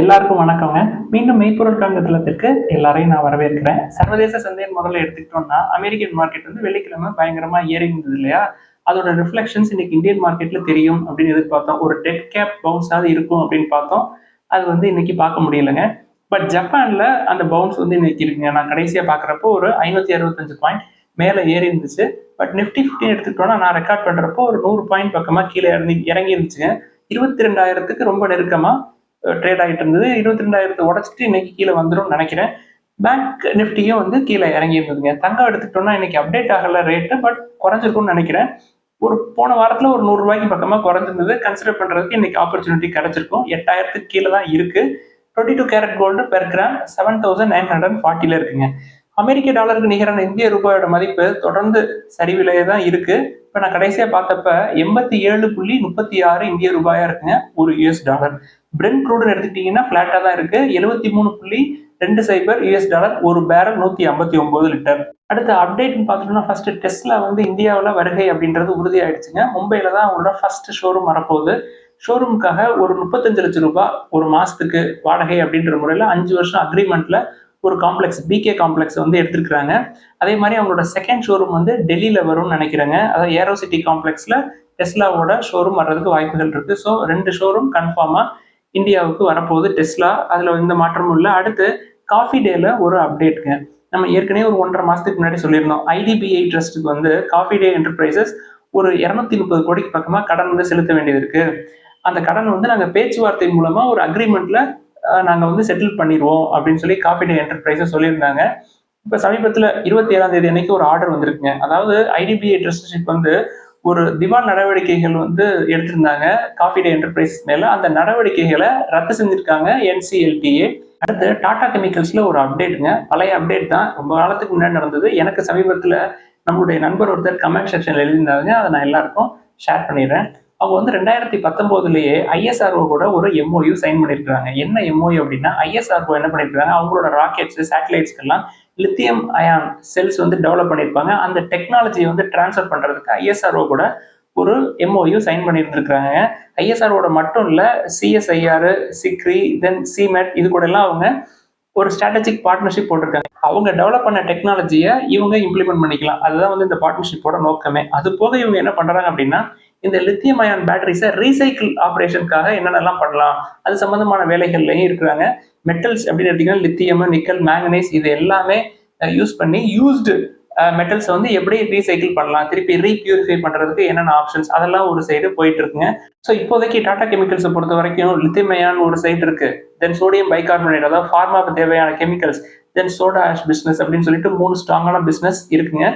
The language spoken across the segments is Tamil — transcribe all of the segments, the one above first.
எல்லாருக்கும் வணக்கங்க. மீண்டும் மெய்ப்பொருள் தளத்திற்கு எல்லாரையும் நான் வரவேற்கிறேன். சர்வதேச சந்தையின் முதல்ல எடுத்துக்கிட்டோம்னா, அமெரிக்கன் மார்க்கெட் வந்து வெள்ளிக்கிழமை பயங்கரமா ஏறி இருந்தது இல்லையா? அதோட ரிஃப்ளெக்ஷன்ஸ் இன்னைக்கு இந்தியன் மார்க்கெட்ல தெரியும் அப்படின்னு எதிர்பார்த்தோம். ஒரு டெட் கேப் பவுன்ஸாவது இருக்கும் அப்படின்னு பார்த்தோம். அது வந்து இன்னைக்கு பார்க்க முடியலங்க. பட் ஜப்பான்ல அந்த பவுன்ஸ் வந்து இன்னைக்கு இருக்குங்க. நான் கடைசியா பார்க்குறப்போ ஒரு 565 பாயிண்ட் மேல ஏறி இருந்துச்சு. பட் நிஃப்டி 50 எடுத்துக்கிட்டோம்னா, நான் ரெக்கார்ட் பண்றப்போ ஒரு 100 பாயிண்ட் பக்கமா கீழே இறங்கி இருந்துச்சுங்க. 22,000க்கு ரொம்ப நெருக்கமா ட்ரேட் ஆகிட்டு இருந்தது. 22,000 உடச்சிட்டு இன்னைக்கு கீழே வந்துடும் நினைக்கிறேன். பேங்க் நிஃப்டியும் வந்து கீழே இறங்கி இருந்ததுங்க. தங்கம் எடுத்துக்கிட்டோம்னா இன்னைக்கு அப்டேட் ஆகல ரேட்டு, பட் குறைஞ்சிருக்கும்னு நினைக்கிறேன். ஒரு போன வாரத்தில் ஒரு 100 ரூபாய்க்கு பக்கமாக குறைஞ்சிருந்தது. கன்சிடர் பண்ணுறதுக்கு இன்னைக்கு ஆப்பர்ச்சுனிட்டி கிடைச்சிருக்கும். 8,000க்கு கீழே தான் இருக்கு. 22 கேரட் கோல்டு பெர் கிராம் 7,940 இருக்குங்க. அமெரிக்க டாலருக்கு நிகரான இந்திய ரூபாயோட மதிப்பு தொடர்ந்து சரிவிலேயே தான் இருக்கு. இப்போ நான் கடைசியாக பார்த்தப்ப 87.36 இந்திய ரூபாயா இருக்குங்க ஒரு யூஎஸ் டாலர். பிரெண்ட் க்ரூடுன்னு எடுத்துக்கிட்டீங்கன்னா ஃபிளாட்டாக தான் இருக்கு. 73.20 யூஎஸ் டாலர் ஒரு பேரல் 159 லிட்டர். அடுத்த அப்டேட்னு பார்த்துட்டோம்னா ஃபர்ஸ்ட் டெஸ்லா வந்து இந்தியாவில் வருகை அப்படின்றது உறுதியாயிடுச்சுங்க. மும்பையில தான் அவங்களோட ஃபர்ஸ்ட் ஷோரூம் வரப்போகுது. ஷோரூமுக்காக ஒரு 35 லட்சம் ரூபாய் ஒரு மாசத்துக்கு வாடகை அப்படின்ற முறையில் 5 வருஷம் அக்ரிமெண்ட்ல ஒரு காம்ப்ளெக்ஸ் பிகே காம்ப்ளெக்ஸ் வந்து எடுத்திருக்கிறாங்க. அதே மாதிரி அவங்களோட செகண்ட் ஷோரூம் வந்து டெல்லியில வரும்னு நினைக்கிறேங்க. அதாவது ஏரோ சிட்டி காம்ப்ளெக்ஸ்ல டெஸ்லாவோட ஷோரூம் வர்றதுக்கு வாய்ப்புகள் இருக்கு. ஸோ 2 ஷோரூம் கன்ஃபார்மா இந்தியாவுக்கு வரப்போகுது டெஸ்லா. அதுல எந்த மாற்றமும் இல்லை. அடுத்து காஃபி டேல ஒரு அப்டேட்டுங்க. நம்ம ஏற்கனவே ஒரு 1.5 மாசத்துக்கு முன்னாடி சொல்லியிருந்தோம். ஐடிபிஐ ட்ரஸ்ட்டுக்கு வந்து காஃபி டே என்டர்பிரைசஸ் ஒரு 230 கோடிக்கு பக்கமா கடன் வந்து செலுத்த வேண்டியது இருக்கு. அந்த கடன் வந்து நாங்கள் பேச்சுவார்த்தை மூலமா ஒரு அக்ரிமெண்ட்ல நாங்கள் வந்து செட்டில் பண்ணிடுவோம் அப்படின்னு சொல்லி காஃபி டே என்டர்பிரைஸை சொல்லியிருந்தாங்க. இப்போ சமீபத்தில் 27ஆம் தேதி அன்னைக்கு ஒரு ஆர்டர் வந்திருக்குங்க. அதாவது ஐடிபிஐ ட்ரஸ்ட்ஷிப் வந்து ஒரு திவால் நடவடிக்கைகள் வந்து எடுத்திருந்தாங்க காஃபி டே என்டர்பிரைஸ் மேல. அந்த நடவடிக்கைகளை ரத்து செஞ்சிருக்காங்க என்சிஎல்டிஏ. அடுத்து டாடா கெமிக்கல்ஸ்ல ஒரு அப்டேட்டுங்க. பழைய அப்டேட் தான், ரொம்ப காலத்துக்கு முன்னாடி நடந்தது. எனக்கு சமீபத்தில் நம்மளுடைய நண்பர் ஒருத்தர் கமெண்ட் செக்ஷன்ல எழுதியிருந்தாங்க. அதை நான் எல்லாருக்கும் ஷேர் பண்ணிடுறேன். அவங்க வந்து 2019லயே ஐஎஸ்ஆர்ஓ கூட ஒரு எம்ஓயு சைன் பண்ணியிருக்காங்க. என்ன எம்ஓயு அப்படின்னா, ஐஎஸ்ஆர்ஓ என்ன பண்ணியிருக்காங்க, அவங்களோட ராக்கெட்ஸ் சேட்டலைட்ஸ்க்கெல்லாம் லித்தியம் அயான் செல்ஸ் வந்து டெவலப் பண்ணியிருப்பாங்க. அந்த டெக்னாலஜியை வந்து டிரான்ஸ்ஃபர் பண்றதுக்கு ஐஎஸ்ஆர்ஓ கூட ஒரு எம்ஓயு சைன் பண்ணியிருந்திருக்காங்க. ஐஎஸ்ஆர்ஓட மட்டும் இல்லை, சிஎஸ்ஐஆர், சிக்ரி, தென் சிமெட், இது கூட எல்லாம் அவங்க ஒரு ஸ்ட்ராட்டஜிக் பார்ட்னர்ஷிப் போட்டிருக்காங்க. அவங்க டெவலப் பண்ண டெக்னாலஜியை இவங்க இம்ப்ளிமெண்ட் பண்ணிக்கலாம். அதுதான் வந்து இந்த பார்ட்னர்ஷிப்போட நோக்கமே. அது போக இவங்க என்ன பண்றாங்க அப்படின்னா, இந்த லித்தியம் அயான் பேட்டரிஸை ரீசைக்கிள் ஆப்ரேஷனுக்காக என்னென்னலாம் பண்ணலாம் அது சம்பந்தமான வேலைகள்லையும் இருக்கிறாங்க. மெட்டல்ஸ் அப்படின்னு எடுத்தீங்கன்னா லித்தியம், நிக்கல், மேங்கனீஸ் இது எல்லாமே யூஸ் பண்ணி யூஸ்டு மெட்டல்ஸ் வந்து எப்படி ரீசைக்கிள் பண்ணலாம், திருப்பி ரீபியூரிஃபை பண்றதுக்கு என்னென்ன ஆப்ஷன்ஸ், அதெல்லாம் ஒரு சைடு போயிட்டு இருக்குங்க. ஸோ இப்போதைக்கு டாடா கெமிக்கல்ஸை பொறுத்த வரைக்கும் லித்தியம் அயான் ஒரு சைடு இருக்கு, தென் சோடியம் பைகார்பனேட் அதாவது ஃபார்மாவுக்கு தேவையான கெமிக்கல்ஸ், தென் சோடா ஆஷ் பிசினஸ் அப்படின்னு சொல்லிட்டு 3 ஸ்ட்ராங்கான பிசினஸ் இருக்குங்க.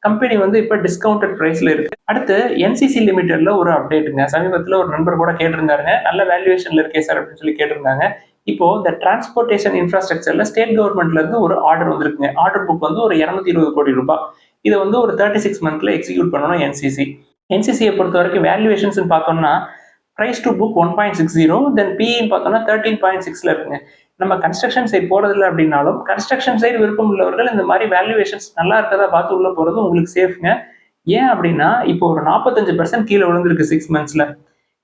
கம்பெனி வந்து இப்போ டிஸ்கவுண்டட் பிரைஸ்ல இருக்கு. அடுத்து என்சிசி லிமிடெட்ல ஒரு அப்டேட்டுங்க. சமீபத்தில் ஒரு நண்பர் கூட கேட்டிருந்தாருங்க, நல்ல வேல்யூவேஷன்ல இருக்கே சார் அப்படின்னு சொல்லி கேட்டிருந்தாங்க. இப்போ இந்த டிரான்ஸ்போர்டேஷன் இன்ஃப்ராஸ்ட்ரக்சர்ல ஸ்டேட் கவர்மெண்ட்ல இருந்து ஒரு ஆர்டர் வந்திருக்குங்க. ஆர்டர் புக் வந்து ஒரு 220 கோடி ரூபாய். இதை வந்து ஒரு 36 மந்த்ல எக்ஸிக்யூட் பண்ணணும் என்சிசி. என்சிசியை பொறுத்த வரைக்கும் வேல்யூவேஷன்ஸ் பார்த்தோம்னா பிரைஸ் டு புக் 1.60, தென் பிஇன்னு பார்த்தோம்னா 13.6ல இருக்குங்க. நம்ம கன்ஸ்ட்ரக்ஷன் சைட் போறதில்லை அப்படின்னாலும் கன்ஸ்ட்ரக்ஷன் சைடு விருப்பம் உள்ளவர்கள் இந்த மாதிரி வேல்யூவேஷன்ஸ் நல்லா இருக்கிறதா பார்த்து உள்ள போறது உங்களுக்கு சேஃப்ங்க. ஏன் அப்படின்னா இப்போ ஒரு 45% கீழே விழுந்திருக்கு 6 மந்த்ஸ்ல.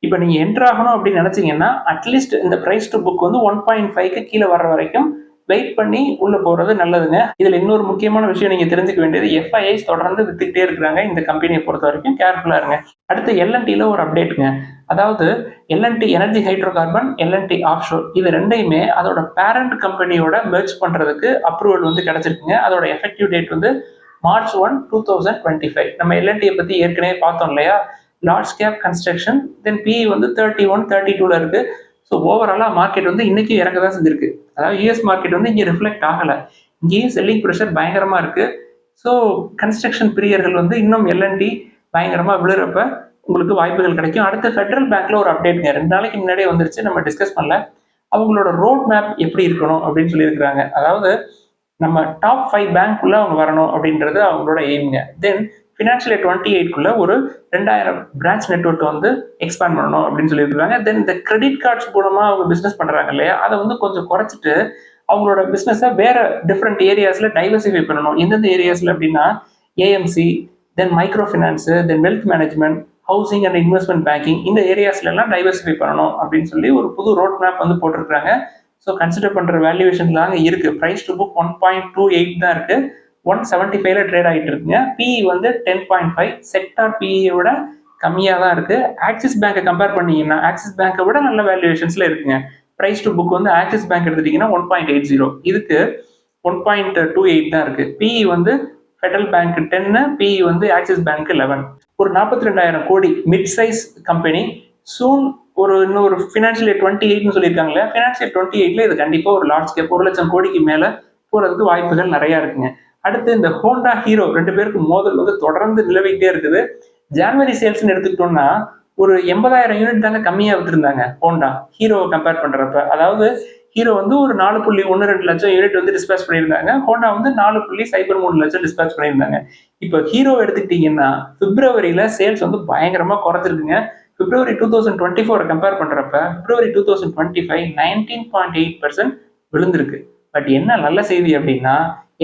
இப்போ நீங்க என்டர் ஆகணும் அப்படின்னு நினைச்சீங்கன்னா அட்லீஸ்ட் இந்த பிரைஸ் டு புக் வந்து 1.5க்கு கீழே வர்ற வரைக்கும் வெயிட் பண்ணி உள்ள போறது நல்லதுங்க. இதுல இன்னொரு முக்கியமான விஷயம் நீங்க தெரிஞ்சுக்க வேண்டியது, எஃப்ஐஐஸ் தொடர்ந்து வித்துக்கிட்டே இருக்கிறாங்க. இந்த கம்பெனியை பொறுத்த வரைக்கும் கேர்ஃபுல்லா இருங்க. அடுத்து எல்என்டில ஒரு அப்டேட்டுங்க. அதாவது LNT energy hydro carbon, LNT offshore, இது ரெண்டையுமே அதோட பேரண்ட் கம்பெனியோட மெர்ஜ் பண்றதுக்கு அப்ரூவல் வந்து கிடைச்சிருக்குங்க. அதோட எஃபெக்டிவ் டேட் வந்து March 1, 2025. நம்ம எல்என்டியை பத்தி ஏற்கனவே பார்த்தோம் இல்லையா, large cap construction, then BE வந்து 31, 32ல இருக்கு. ஸோ ஓவராலா மார்க்கெட் வந்து இன்னைக்கு இறங்க தான் செஞ்சிருக்கு. அதாவது யூஎஸ் மார்க்கெட் வந்து இங்கே ரிஃப்ளெக்ட் ஆகல. இங்கேயும் செல்லிங் ப்ரெஷர் பயங்கரமா இருக்கு. ஸோ கன்ஸ்ட்ரக்ஷன் பிரியர்கள் வந்து இன்னும் எல்என்டி பயங்கரமா விழுறப்ப உங்களுக்கு வாய்ப்புகள் கிடைக்கும். அடுத்து ஃபெடரல் பேங்க்ல ஒரு அப்டேட்ங்க. 2 நாளைக்கு முன்னாடியே வந்துருச்சு, நம்ம டிஸ்கஸ் பண்ணல. அவங்களோட ரோட் மேப் எப்படி இருக்கணும் அப்படின்னு சொல்லியிருக்கிறாங்க. அதாவது நம்ம டாப் 5 பேங்க்குள்ள அவங்க வரணும் அப்படின்றது அவங்களோட எய்ம்ங்க. தென் ஃபினான்ஷியல் இயர் 28க்குள்ள ஒரு 2000 பிரான்ச் நெட்வொர்க் வந்து எக்ஸ்பேண்ட் பண்ணணும் அப்படின்னு சொல்லியிருக்காங்க. தென் இந்த கிரெடிட் கார்ட்ஸ் மூலமா அவங்க பிசினஸ் பண்றாங்க இல்லையா, அதை வந்து கொஞ்சம் குறைச்சிட்டு அவங்களோட பிசினஸை வேற டிஃப்ரெண்ட் ஏரியாஸ்ல டைவர்சிஃபை பண்ணணும். எந்தெந்த ஏரியாஸ்ல அப்படின்னா AMC, then micro finance, then wealth management, housing and investment banking, இந்த ஏரியாஸ்ல எல்லாம் டைவர்சிஃபை பண்ணணும் அப்படின்னு சொல்லி ஒரு புது ரோட் மேப் வந்து போட்டிருக்காங்க. ஸோ கன்சிடர் பண்ற வேல்யூவேஷன் தாங்க இருக்கு. பிரைஸ் டு புக் 1.28 தான் இருக்கு. 175ல ட்ரேட் ஆகிட்டு இருக்குங்க. பிஇ வந்து 10.5, செக்டார் பிஇ விட கம்மியாக தான் இருக்கு. ஆக்சிஸ் பேங்கை கம்பேர் பண்ணீங்கன்னா ஆக்சிஸ் பேங்கை விட நல்ல வேல்யூவேஷன்ஸ்ல இருக்குங்க. பிரைஸ் டு புக் வந்து ஆக்சிஸ் பேங்க் எடுத்துட்டீங்கன்னா 1.80, இதுக்கு 1.28 தான் இருக்கு. பிஇ வந்து ஃபெடரல் பேங்க் 10, பிஇ வந்து ஆக்சிஸ் பேங்க் 11. ஒரு 42,000 கோடி மிட் சைஸ் கம்பெனி. சூன் இன்னொரு ஃபினான்ஷியல் இயர் 28ன்னு சொல்லியிருக்காங்களே, ஃபினான்ஷியல் 28ல இது கண்டிப்பா ஒரு லார்ஜ் கேப் 1 லட்சம் கோடிக்கு மேல போறதுக்கு வாய்ப்புகள் நிறைய இருக்குங்க. அடுத்து இந்த ஹோண்டா ஹீரோ 2 பேருக்கு மோதல் வந்து தொடர்ந்து நிலவிக்கிட்டே இருக்குது. ஜான்வரி சேல்ஸ்ன்னு எடுத்துக்கிட்டோம்னா ஒரு 80,000 யூனிட் தாங்க கம்மியா விட்டுருந்தாங்க ஹோண்டா ஹீரோவை கம்பேர் பண்றப்ப. அதாவது ஹீரோ வந்து ஒரு 4.12 லட்சம் யூனிட் வந்து டிஸ்பேச் பண்ணியிருந்தாங்க. ஹோண்டா வந்து 4.03 லட்சம் டிஸ்பேச் பண்ணியிருந்தாங்க. இப்போ ஹீரோ எடுத்துக்கிட்டீங்கன்னா பிப்ரவரியில சேல்ஸ் வந்து பயங்கரமா குறைஞ்சிருக்குங்க. பிப்ரவரி 2024 கம்பேர் பண்றப்ப பிப்ரவரி 2025 19.8% விழுந்திருக்கு. பட் என்ன நல்ல செய்தி அப்படின்னா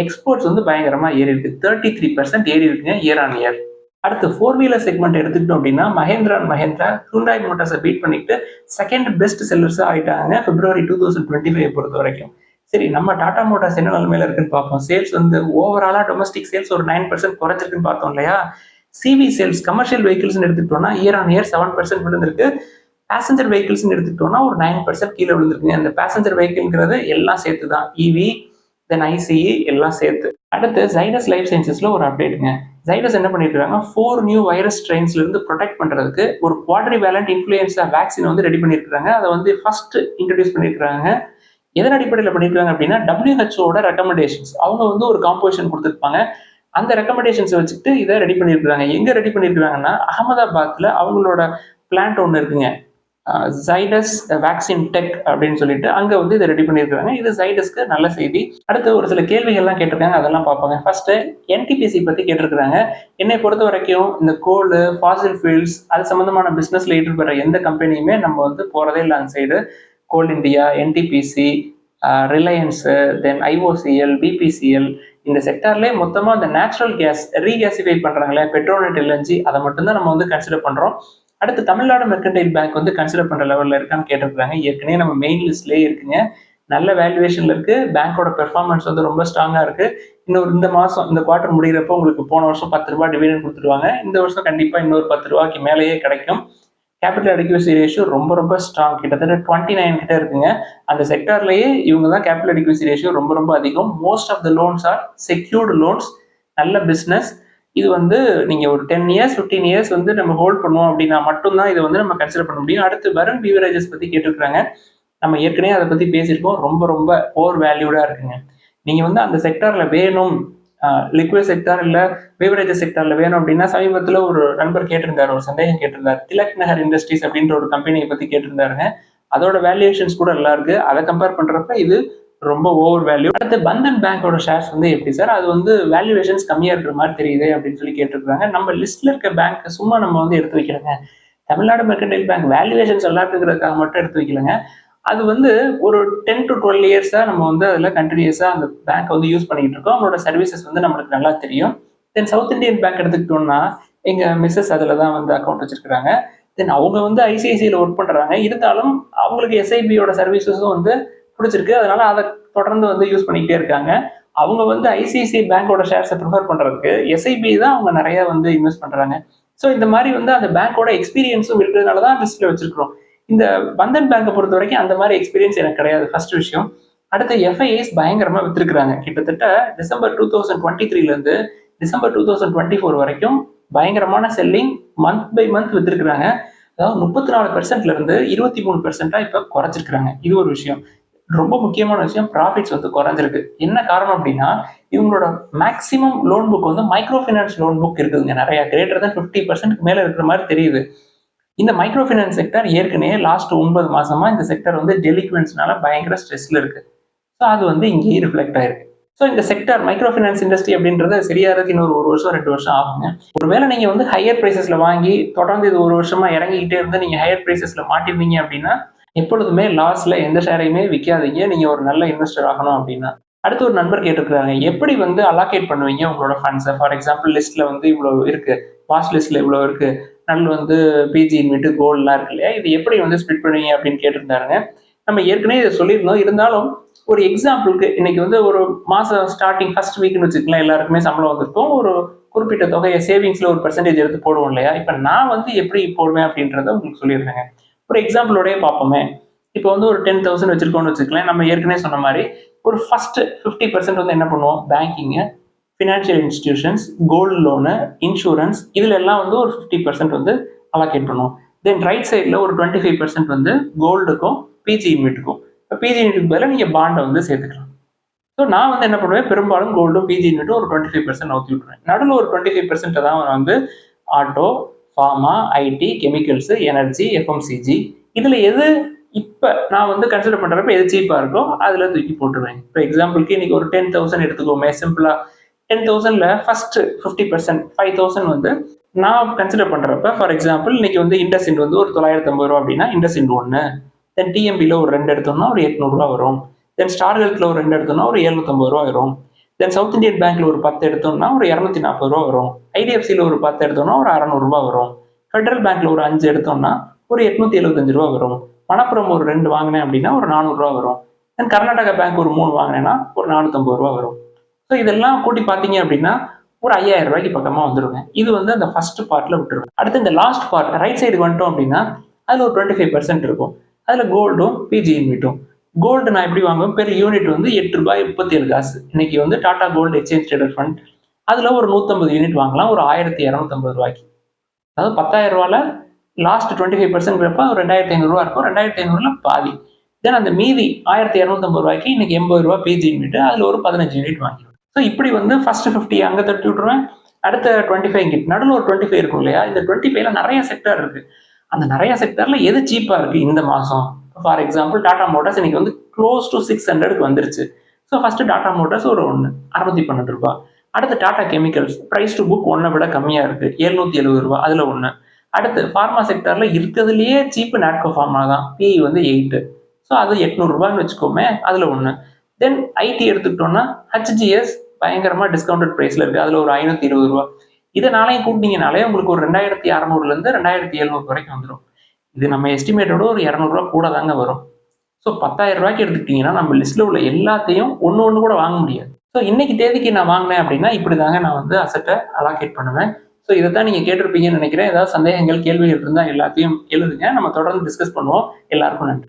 எக்ஸ்போர்ட்ஸ் வந்து பயங்கரமா ஏறி இருக்கு. 33% ஏறி இருக்குங்க இயர் ஆன் இயர். அடுத்து 4 வீலர் செக்மெண்ட் எடுத்துக்கிட்டோம் அப்படின்னா மஹேந்திரா அண்ட் மஹேந்திரா ஹூண்டாய் மோட்டார்ஸை பீட் பண்ணிட்டு செகண்ட் பெஸ்ட் செல்லர்ஸா ஆயிட்டாங்க பிப்ரவரி 2025 பொறுத்த வரைக்கும். சரி, நம்ம டாடா மோட்டார்ஸ் என்ன நிலைமையில இருக்குன்னு பார்ப்போம். சேல்ஸ் வந்து ஓவராலா டொமஸ்டிக் சேல்ஸ் ஒரு 9% குறைஞ்சிருக்குன்னு பார்த்தோம் இல்லையா. சிவி சேல்ஸ் கமர்ஷியல் வெஹிக்கிள்ஸ் எடுத்துக்கிட்டோம்னா இயர் ஆன் இயர் 7% விழுந்திருக்கு. பேசஞ்சர் வெஹிக்கிள்ஸ் எடுத்துக்கிட்டோம்னா ஒரு 9% கீழே விழுந்திருக்குங்க. அந்த பேசஞ்சர் வெஹிக்கிள்ங்கிறது எல்லாம் சேர்த்து தான், இவி தென் ஐசிஇ எல்லாம் சேர்த்து. அடுத்து ஜைடஸ் லைஃப் சயின்சஸ்ல ஒரு அப்டேட்டுங்க. ஜைடஸ் என்ன பண்ணிருக்காங்க, 4 நியூ வைரஸ் ஸ்ட்ரெயின்ஸ்ல இருந்து ப்ரொடெக்ட் பண்றதுக்கு ஒரு குவாட்ரிவேலண்ட் இன்ஃப்ளூயன்சா வேக்சின் வந்து ரெடி பண்ணிருக்காங்க. அதை வந்து ஃபர்ஸ்ட் இன்ட்ரடியூஸ் பண்ணிருக்காங்க. எதன் அடிப்படையில் பண்ணிருக்காங்க அப்படின்னா WHO ரெக்கமெண்டேஷன்ஸ். அவங்க வந்து ஒரு காம்போசிஷன் கொடுத்துருப்பாங்க. அந்த ரெக்கமெண்டேஷன்ஸ் வச்சுட்டு இதை ரெடி பண்ணிருக்காங்க. எங்க ரெடி பண்ணிருக்காங்கன்னா அகமதாபாத்ல அவங்களோட பிளான்ட் ஒன்று இருக்குங்க, ஜைடஸ் வேக்சின் டெக் அப்படின்னு சொல்லிட்டு அங்க வந்து இதை ரெடி பண்ணியிருக்காங்க. இது ஜைடஸ்க்கு நல்ல செய்தி. அடுத்து ஒரு சில கேள்விகள்லாம் கேட்டிருக்காங்க, அதெல்லாம் பார்ப்பாங்க. ஃபர்ஸ்ட் என்டிபிசி பத்தி கேட்டிருக்காங்க. என்னை பொறுத்த வரைக்கும் இந்த கோல், ஃபாசில் ஃபியூல்ஸ் அது சம்பந்தமான பிசினஸ்ல ஈடுபடுற எந்த கம்பெனியுமே நம்ம வந்து போறதே இல்லை அந்த சைடு. கோல் இண்டியா, என்டிபிசி, ரிலையன்ஸ், தென் ஐஓசிஎல், பிபிசிஎல், இந்த செக்டார்லேயே மொத்தமாக இந்த நேச்சுரல் கேஸ் ரீகேசிஃபை பண்றாங்களே பெட்ரோநெட், எல்என்ஜி, அதை மட்டும்தான் நம்ம வந்து கன்சிடர் பண்றோம். அடுத்து தமிழ்நாடு மெர்கன்டைல் பேங்க் வந்து கன்சிடர் பண்ற லெவல்ல இருக்கான்னு கேட்டிருக்காங்க. ஏற்கனவே நம்ம மெயின் லிஸ்ட்லேயே இருக்குங்க, நல்ல வேல்யூவேஷன்ல இருக்கு. பேங்கோட பெர்ஃபார்மன்ஸ் வந்து ரொம்ப ஸ்ட்ராங்கா இருக்கு. இந்த மாசம் இந்த குவார்டர் முடிகிறப்போ உங்களுக்கு போன வருஷம் 10 ரூபாய் டிவிடெண்ட் கொடுத்துருவாங்க. இந்த வருஷம் கண்டிப்பா இன்னொரு 10 ரூபாய்க்கு மேலேயே கிடைக்கும். கேபிட்டல் அடிக்யூசி ரேஷியோ ரொம்ப ரொம்ப ஸ்ட்ராங், கிட்டத்தட்ட 29 கிட்ட இருக்குங்க. அந்த செக்டார்லயே இவங்க தான் கேபிட்டல் அடிக்யூசி ரேஷியோ ரொம்ப ரொம்ப அதிகம். Most of the loans are secured loans. நல்ல பிஸ்னஸ். இது வந்து நீங்க ஒரு 10 இயர்ஸ் 15 இயர்ஸ் வந்து நம்ம ஹோல்ட் பண்ணுவோம் அப்படின்னா மட்டும்தான் இதை வந்து நம்ம கன்சிடர் பண்ண முடியும். அடுத்து வருண் பீவரேஜஸ் பத்தி கேட்டிருக்காங்க. நம்ம ஏற்கனவே அதை பத்தி பேசியிருக்கோம். ரொம்ப ரொம்ப ஓவர் வேல்யூடா இருக்குங்க. நீங்க வந்து அந்த செக்டார்ல வேணும், லிக்விட் செக்டார் இல்ல பீவரேஜஸ் செக்டார்ல வேணும் அப்படின்னா சமீபத்தில் ஒரு நண்பர் கேட்டிருந்தாரு, ஒரு சந்தேகம் கேட்டிருந்தார். திலக் நகர் இண்டஸ்ட்ரீஸ் அப்படின்ற ஒரு கம்பெனியை பத்தி கேட்டிருந்தாருங்க. அதோட வேல்யூவேஷன்ஸ் கூட நல்லா இருக்கு. அதை கம்பேர் பண்றப்ப இது ரொம்ப ஓவர் வேல்யூ. அடுத்து பந்தன் பேங்கோட ஷேர்ஸ் வந்து எப்படி சார், அது வந்து வேல்யூவேஷன்ஸ் கம்மியா இருக்கிற மாதிரி தெரியுது அப்படின்னு சொல்லி கேட்டிருக்காங்க. நம்ம லிஸ்ட்ல இருக்க பேங்க் சும்மா நம்ம வந்து எடுத்து வைக்கிறோங்க. தமிழ்நாடு மெர்கன்டைல் பேங்க் வேல்யூவேஷன்ஸ் நல்லா இருக்குங்கிறதுக்காக மட்டும் எடுத்து வைக்கலங்க. அது வந்து ஒரு 10 to 12 இயர்ஸா நம்ம வந்து அதில் கண்டினியூஸா அந்த பேங்க் வந்து யூஸ் பண்ணிக்கிட்டு இருக்கோம். அவங்களோட சர்வீசஸ் வந்து நம்மளுக்கு நல்லா தெரியும். தென் சவுத் இந்தியன் பேங்க் எடுத்துக்கிட்டோம்னா எங்க மிஸ்ஸஸ் அதில் தான் வந்து அக்கௌண்ட் வச்சிருக்காங்க. தென் அவங்க வந்து ஐசிஐசியில் ஒர்க் பண்றாங்க. இருந்தாலும் அவங்களுக்கு எஸ்ஐபியோட சர்வீசஸும் வந்து பிடிச்சிருக்கு. அதனால அதை தொடர்ந்து வந்து யூஸ் பண்ணிக்கிட்டே இருக்காங்க. அவங்க வந்து ஐசிஐசிஐ பேங்கோட ஷேர்ஸை ப்ரிஃபர் பண்றதுக்கு எஸ்ஐபி தான் அவங்க நிறைய வந்து இன்வெஸ்ட் பண்றாங்க. ஸோ இந்த மாதிரி வந்து அந்த பேங்கோட எக்ஸ்பீரியன்ஸும் இருக்கிறதுனால தான் லிஸ்ட்ல வச்சிருக்கிறோம். இந்த பந்தன் பேங்கை பொறுத்த வரைக்கும் அந்த மாதிரி எக்ஸ்பீரியன்ஸ் எனக்கு கிடையாது, ஃபர்ஸ்ட் விஷயம். அடுத்து எஃப்ஐஐஸ் பயங்கரமா வித்துருக்காங்க. கிட்டத்தட்ட டிசம்பர் 2023 இருந்து டிசம்பர் 2024 வரைக்கும் பயங்கரமான செல்லிங் மந்த் பை மந்த் வித்துருக்காங்க. அதாவது 34% இருந்து 23% இப்ப குறைச்சிருக்காங்க. இது ஒரு விஷயம். ரொம்ப முக்கியமான விஷயம், ப்ராஃபிட்ஸ் வந்து குறைஞ்சிருக்கு. என்ன காரணம் அப்படின்னா இவங்களோட மேக்சிமம் லோன் புக் வந்து மைக்ரோ ஃபைனான்ஸ் லோன் புக் இருக்குதுங்க, நிறைய கிரேட்டர் தான் 50% மேல இருக்கிற மாதிரி தெரியுது. இந்த மைக்ரோ ஃபைனான்ஸ் செக்டர் ஏற்கனவே லாஸ்ட் 9 மாசமா இந்த செக்டர் வந்து டெலிக்வன்ஸ்னால பயங்கர ஸ்ட்ரெஸ்ல இருக்கு. ஸோ அது வந்து இங்கேயே ரிஃப்ளெக்ட் ஆயிருக்கு. ஸோ இந்த செக்டர் மைக்ரோ ஃபைனான்ஸ் இண்டஸ்ட்ரி அப்படின்றது சரியாகிறதுக்கு இன்னொரு 1 வருஷம் 2 வருஷம் ஆகுங்க. ஒருவேளை நீங்க வந்து ஹையர் பிரைசஸ்ல வாங்கி தொடர்ந்து இது 1 வருஷமா இறங்கிக்கிட்டே இருந்து நீங்க ஹையர் பிரைசஸ்ல மாட்டிருந்தீங்க அப்படின்னா எப்பொழுதுமே லாஸ்ல எந்த ஷேரையுமே விற்காதீங்க, நீங்க ஒரு நல்ல இன்வெஸ்டர் ஆகணும் அப்படின்னா. அடுத்து ஒரு நண்பர் கேட்டிருக்காங்க, எப்படி வந்து அலாகேட் பண்ணுவீங்க உங்களோட ஃபண்ட்ஸை? ஃபார் எக்ஸாம்பிள் லிஸ்ட்ல வந்து இவ்வளவு இருக்கு, வாட்ச் லிஸ்ட்ல இவ்வளவு இருக்கு, நல்ல வந்து பிஜி இன்விட்டு கோல்ட்லாம் இருக்கு இல்லையா, இது எப்படி வந்து ஸ்பிட் பண்ணுவீங்க அப்படின்னு கேட்டிருந்தாருங்க. நம்ம ஏற்கனவே இதை சொல்லியிருந்தோம். இருந்தாலும் ஒரு எக்ஸாம்பிளுக்கு இன்னைக்கு வந்து ஒரு மாசம் ஸ்டார்டிங் ஃபர்ஸ்ட் வீக்னு வச்சுக்கலாம், எல்லாருக்குமே சம்பளம் வந்திருக்கும். ஒரு குறிப்பிட்ட தொகையை சேவிங்ஸ்ல ஒரு பெர்சன்டேஜ் எடுத்து போடுவோம் இல்லையா? இப்ப நான் வந்து எப்படி போடுவேன் அப்படின்றத உங்களுக்கு சொல்லிடுறேங்க. ஒரு எக்ஸாம்பிளோடய பார்ப்போமே. இப்போ வந்து ஒரு 10,000 வச்சிருக்கோம்னு வச்சுக்கலாம். நம்ம ஏற்கனவே சொன்ன மாதிரி ஒரு ஃபர்ஸ்ட் 50% வந்து என்ன பண்ணுவோம், banking, financial institutions, gold loan, insurance, இதுல எல்லாம் வந்து ஒரு 50% வந்து அலோகேட் பண்ணுவோம். தென் ரைட் சைடில் ஒரு 25% வந்து கோல்டுக்கும் பிஜி யூனிட்டுக்கும். இப்போ பிஜி யூனிட்டுக்கு பதிலாக நீங்கள் பாண்டை வந்து சேர்த்துக்கலாம். ஸோ நான் வந்து என்ன பண்ணுவேன், பெரும்பாலும் கோல்டும் பிஜி யூனிட்டும் ஒரு 25% ஊற்றி விட்டுருவேன். நடுவில் ஒரு 25% தான் வந்து auto, pharma, IT, chemicals, energy, FMCG, இதில் எது இப்போ நான் வந்து கன்சிடர் பண்ணுறப்ப எது சீப்பாக இருக்கோ அதில் தூக்கி போட்டுருவேன். இப்போ எக்ஸாம்பிளுக்கு இன்னைக்கு ஒரு 10,000 எடுத்துக்கோமே, சிம்பிளாக 10,000ல ஃபர்ஸ்ட் 50%, 5,000 வந்து நான் கன்சிடர் பண்றப்ப, ஃபார் எக்ஸாம்பிள் இன்னைக்கு வந்து இண்டஸ்இண்ட் வந்து ஒரு 950 ரூபா அப்படின்னா இண்டஸ்இண்ட் 1, தென் டிஎம்பியில் ஒரு 2 எடுத்தோம்னா ஒரு 800 ரூபா வரும், தென் ஸ்டார் ஹெல்த்ல ஒரு 2 எடுத்தோம்னா ஒரு 750 ரூபா வரும், தென் சவுத் இந்தியன் பேங்க்ல ஒரு 10 எடுத்தோம்னா ஒரு 240 ரூபா வரும், ஐடிஎஃப்சியில் ஒரு 10 எடுத்தோம்னா ஒரு 600 ரூபா வரும், ஃபெடரல் பேங்க்ல ஒரு 5 எடுத்தோம்னா ஒரு 875 ரூபா வரும், மணப்புரம் ஒரு 2 வாங்கினேன் அப்படின்னா ஒரு 400 ரூபா வரும், தென் கர்நாடகா பேங்க் ஒரு 3 வாங்கினேன்னா ஒரு 450 ரூபா வரும். ஸோ இதெல்லாம் கூட்டி பார்த்தீங்க அப்படின்னா ஒரு 5,000 ரூபாய்க்கு பக்கமாக வந்துருங்க. இது வந்து அந்த ஃபர்ஸ்ட் பார்ட்ல விட்டுருவேன். அடுத்து இந்த லாஸ்ட் பார்ட் ரைட் சைடுக்கு வந்துட்டோம் அப்படின்னா அதில் ஒரு 25% இருக்கும். அதில் கோல்டும் பிஜி யூனிட்டும். கோல்டு நான் எப்படி வாங்குவேன், பெர் யூனிட் வந்து ₹8.37. இன்னைக்கு வந்து Tata gold exchange traded fund அதில் ஒரு 150 யூனிட் வாங்கலாம் ஒரு 1,250 ரூபாய்க்கு. அதாவது 10,000 ரூபாயில லாஸ்ட் 25% ஒரு 2,500 ரூபா இருக்கும். 2,500ல பாதி. தென் அந்த மீதி 1,250 ரூபாய்க்கு இன்னைக்கு 80 ரூபா பிஜி யூனிட், அதில் ஒரு 15 யூனிட் வாங்கிடுவேன். ஸோ இப்படி வந்து ஃபர்ஸ்ட் 50 அங்கே தட்டி விட்டுருவேன். அடுத்த 25 கிட்ட நடுவில் ஒரு 25 இருக்கும் இல்லையா? இந்த 25ல நிறைய செக்டர் இருக்கு. அந்த நிறைய செக்டர்ல எது சீப்பா இருக்கு இந்த மாசம்? ஃபார் எக்ஸாம்பிள் டாடா மோட்டார்ஸ் இன்னைக்கு வந்து க்ளோஸ் டு 600க்கு வந்துருச்சு. ஸோ ஃபர்ஸ்ட் டாடா மோட்டார்ஸ் ஒரு 1 612 ரூபாய். அடுத்து Tata chemicals price to book 1 விட கம்மியா இருக்கு 770 ரூபாய், அதுல 1. அடுத்து ஃபார்மா செக்டர்ல இருக்கிறதுலயே சீப் நாட்கோ ஃபார்மா தான், பிஇ வந்து 8. ஸோ அது 800 ரூபாய்னு வச்சுக்கோமே, அதுல 1. தென் ஐடி எடுத்துக்கிட்டோம்னா ஹெச்ஜிஎஸ் பயங்கரமா டிஸ்கவுண்டட் பிரைஸ்ல இருக்கு, அதுல ஒரு 520 ரூபாய். இதை நாளையும் கூட்டினீங்கனாலே உங்களுக்கு ஒரு 2,600ல இருந்து 2,700 வரைக்கும் வந்துடும். இது நம்ம எஸ்டிமேட்டோட ஒரு 200 ரூபாய் கூட தாங்க வரும். ஸோ 10,000 ரூபாய்க்கு எடுத்துக்கிட்டீங்கன்னா நம்ம லிஸ்ட்ல உள்ள எல்லாத்தையும் ஒன்று கூட வாங்க முடியாது. ஸோ இன்னைக்கு தேதிக்கு நான் வாங்கினேன் அப்படின்னா இப்படி தாங்க நான் வந்து அசட்டை அலாகேட் பண்ணுவேன். ஸோ இதை தான் நீங்க கேட்டிருப்பீங்கன்னு நினைக்கிறேன். ஏதாவது சந்தேகங்கள் கேள்விகள் இருந்தால் எல்லாத்தையும் எழுதுங்க, நம்ம தொடர்ந்து டிஸ்கஸ் பண்ணுவோம். எல்லாருக்கும் நன்றி.